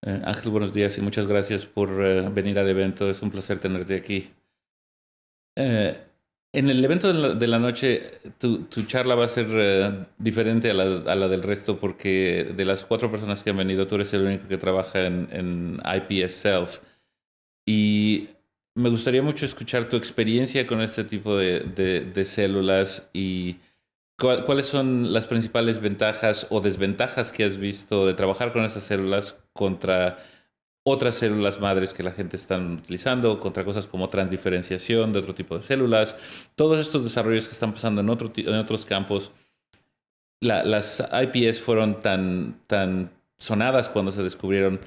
Ángel, buenos días y muchas gracias por venir al evento. Es un placer tenerte aquí. Eh, en el evento de la noche, tu charla va a ser diferente a la del resto porque de las cuatro personas que han venido, tú eres el único que trabaja en iPS Cells. Y me gustaría mucho escuchar tu experiencia con este tipo de células y cuáles son las principales ventajas o desventajas que has visto de trabajar con estas células contra otras células madres que la gente está utilizando, contra cosas como transdiferenciación de otro tipo de células, todos estos desarrollos que están pasando en otros campos. Las IPS fueron tan sonadas cuando se descubrieron.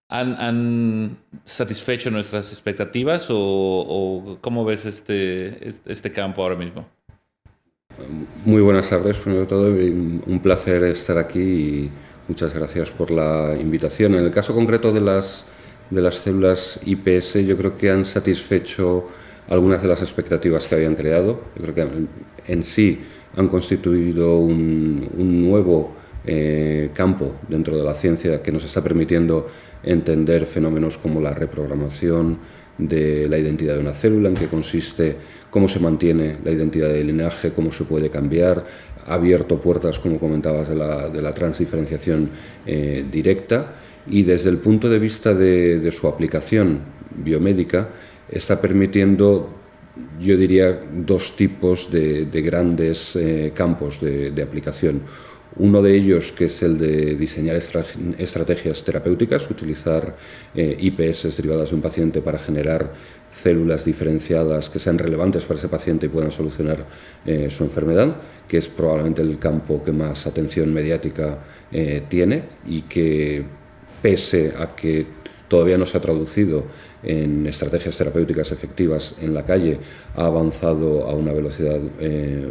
¿Han satisfecho nuestras expectativas o cómo ves este campo ahora mismo? Muy buenas tardes, primero de todo, un placer estar aquí y muchas gracias por la invitación. En el caso concreto de las células IPS, yo creo que han satisfecho algunas de las expectativas que habían creado. Yo creo que en sí han constituido un nuevo campo dentro de la ciencia que nos está permitiendo entender fenómenos como la reprogramación de la identidad de una célula, en qué consiste, cómo se mantiene la identidad del linaje, cómo se puede cambiar, ha abierto puertas, como comentabas, de la transdiferenciación directa, y desde el punto de vista de su aplicación biomédica está permitiendo, yo diría, dos tipos de grandes campos de aplicación. Uno de ellos, que es el de diseñar estrategias terapéuticas, utilizar IPS derivadas de un paciente para generar células diferenciadas que sean relevantes para ese paciente y puedan solucionar su enfermedad, que es probablemente el campo que más atención mediática tiene y que, pese a que todavía no se ha traducido en estrategias terapéuticas efectivas en la calle, ha avanzado a una velocidad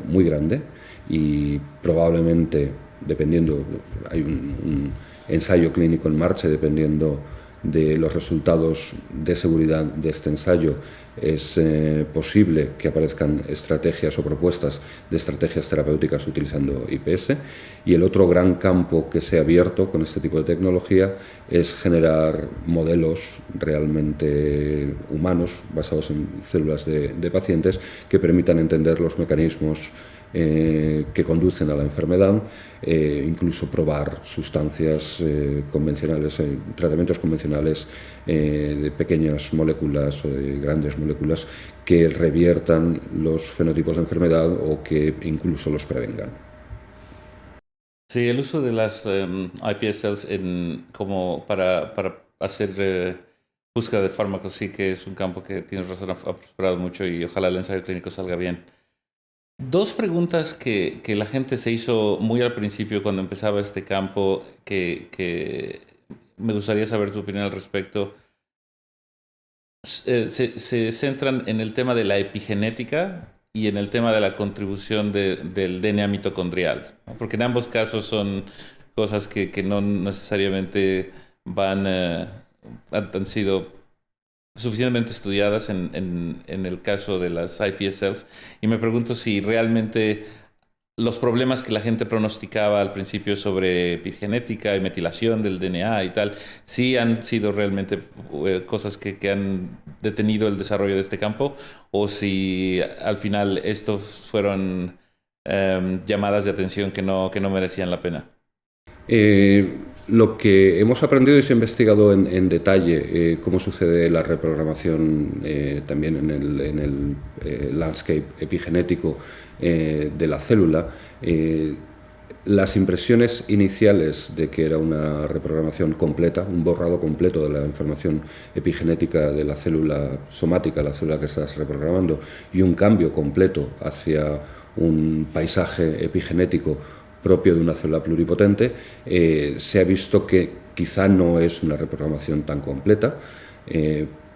muy grande y probablemente, dependiendo, hay un ensayo clínico en marcha, dependiendo de los resultados de seguridad de este ensayo, es posible que aparezcan estrategias o propuestas de estrategias terapéuticas utilizando IPS. Y el otro gran campo que se ha abierto con este tipo de tecnología es generar modelos realmente humanos basados en células de pacientes que permitan entender los mecanismos que conducen a la enfermedad, incluso probar sustancias convencionales, tratamientos convencionales de pequeñas moléculas o de grandes moléculas que reviertan los fenotipos de enfermedad o que incluso los prevengan. Sí, el uso de las iPS cells como para hacer búsqueda de fármacos sí que es un campo que tienes razón, ha prosperado mucho y ojalá el ensayo clínico salga bien. Dos preguntas que la gente se hizo muy al principio cuando empezaba este campo que me gustaría saber tu opinión al respecto. Se centran en el tema de la epigenética y en el tema de la contribución del DNA mitocondrial, ¿no? Porque en ambos casos son cosas que no necesariamente han sido suficientemente estudiadas en el caso de las iPS cells. Y me pregunto si realmente los problemas que la gente pronosticaba al principio sobre epigenética y metilación del DNA y tal, sí han sido realmente cosas que han detenido el desarrollo de este campo, o si al final estos fueron llamadas de atención que no merecían la pena. Lo que hemos aprendido y se ha investigado en detalle cómo sucede la reprogramación también en el landscape epigenético de la célula. Las impresiones iniciales de que era una reprogramación completa, un borrado completo de la información epigenética de la célula somática, la célula que estás reprogramando, y un cambio completo hacia un paisaje epigenético propio de una célula pluripotente, se ha visto que quizá no es una reprogramación tan completa,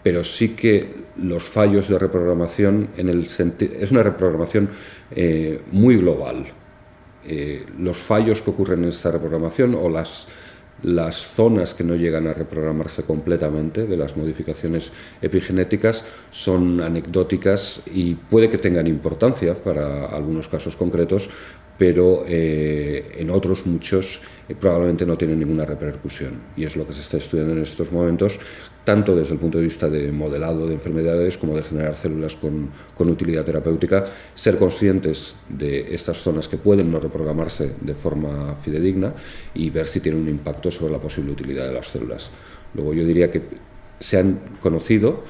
pero sí que los fallos de reprogramación es una reprogramación muy global. Los fallos que ocurren en esta reprogramación o las zonas que no llegan a reprogramarse completamente de las modificaciones epigenéticas son anecdóticas y puede que tengan importancia para algunos casos concretos, pero en otros muchos probablemente no tienen ninguna repercusión. Y es lo que se está estudiando en estos momentos, tanto desde el punto de vista de modelado de enfermedades como de generar células con utilidad terapéutica, ser conscientes de estas zonas que pueden no reprogramarse de forma fidedigna y ver si tienen un impacto sobre la posible utilidad de las células. Luego yo diría que se han conocido,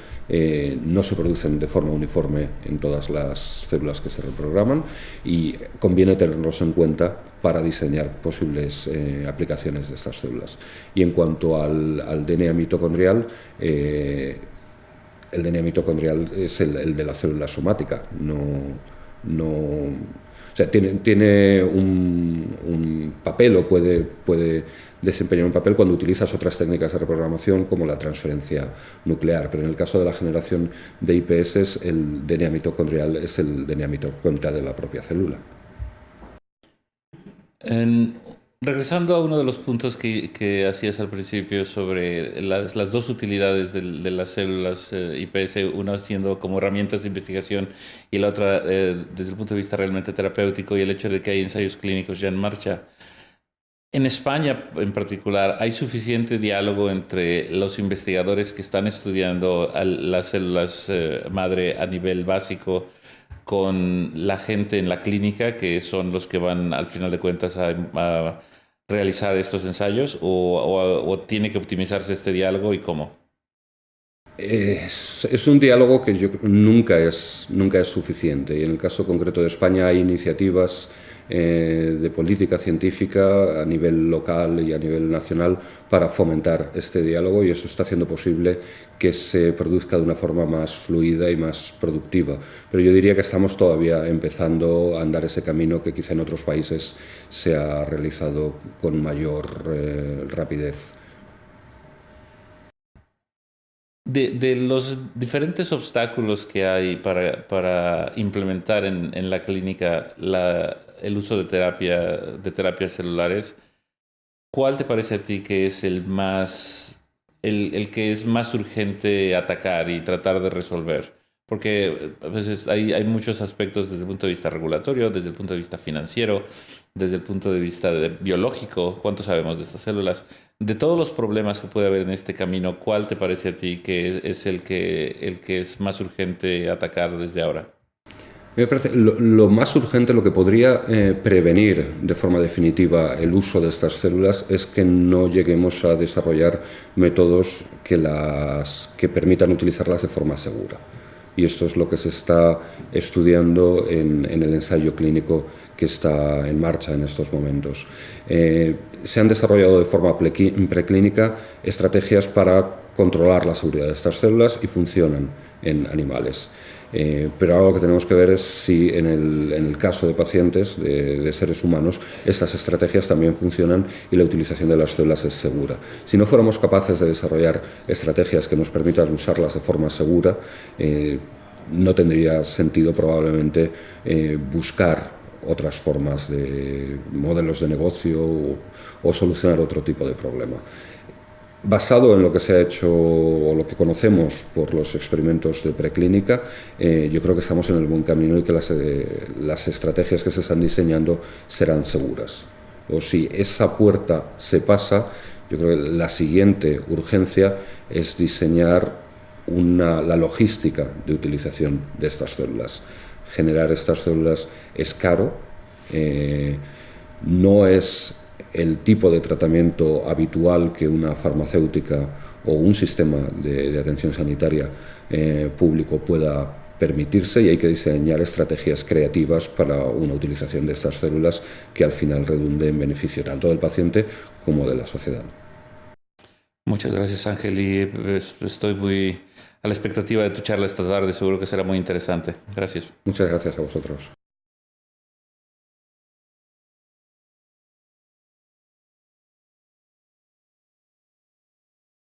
no se producen de forma uniforme en todas las células que se reprograman y conviene tenerlos en cuenta para diseñar posibles aplicaciones de estas células. Y en cuanto al DNA mitocondrial, el DNA mitocondrial es el de la célula somática, o sea, tiene un papel o puede desempeñar un papel cuando utilizas otras técnicas de reprogramación como la transferencia nuclear, pero en el caso de la generación de IPS el DNA mitocondrial es el DNA mitocondrial de la propia célula. Regresando a uno de los puntos que hacías al principio sobre las dos utilidades de las células IPS, una siendo como herramientas de investigación y la otra desde el punto de vista realmente terapéutico, y el hecho de que hay ensayos clínicos ya en marcha. En España, en particular, ¿hay suficiente diálogo entre los investigadores que están estudiando las células madre a nivel básico con la gente en la clínica, que son los que van, al final de cuentas, a realizar estos ensayos? ¿O tiene que optimizarse este diálogo y cómo? Es un diálogo que nunca es suficiente, y en el caso concreto de España hay iniciativas de política científica a nivel local y a nivel nacional para fomentar este diálogo, y eso está haciendo posible que se produzca de una forma más fluida y más productiva. Pero yo diría que estamos todavía empezando a andar ese camino que quizá en otros países se ha realizado con mayor rapidez. De los diferentes obstáculos que hay para implementar en la clínica el uso de terapias celulares, ¿cuál te parece a ti que es el que es más urgente atacar y tratar de resolver? Porque a veces hay muchos aspectos desde el punto de vista regulatorio, desde el punto de vista financiero, desde el punto de vista biológico, cuánto sabemos de estas células. De todos los problemas que puede haber en este camino, ¿cuál te parece a ti que es el que es más urgente atacar desde ahora? Me parece lo más urgente, lo que podría prevenir de forma definitiva el uso de estas células, es que no lleguemos a desarrollar métodos que permitan utilizarlas de forma segura. Y esto es lo que se está estudiando en el ensayo clínico que está en marcha en estos momentos. Se han desarrollado de forma preclínica estrategias para controlar la seguridad de estas células y funcionan en animales. Pero ahora lo que tenemos que ver es si en el caso de pacientes, de seres humanos, estas estrategias también funcionan y la utilización de las células es segura. Si no fuéramos capaces de desarrollar estrategias que nos permitan usarlas de forma segura, no tendría sentido probablemente buscar otras formas de modelos de negocio o solucionar otro tipo de problema. Basado en lo que se ha hecho o lo que conocemos por los experimentos de preclínica, yo creo que estamos en el buen camino y que las estrategias que se están diseñando serán seguras. O si esa puerta se pasa, yo creo que la siguiente urgencia es diseñar la logística de utilización de estas células. Generar estas células es caro, no es el tipo de tratamiento habitual que una farmacéutica o un sistema de atención sanitaria público pueda permitirse, y hay que diseñar estrategias creativas para una utilización de estas células que al final redunde en beneficio tanto del paciente como de la sociedad. Muchas gracias, Ángel, y estoy muy a la expectativa de tu charla esta tarde. Seguro que será muy interesante. Gracias. Muchas gracias a vosotros.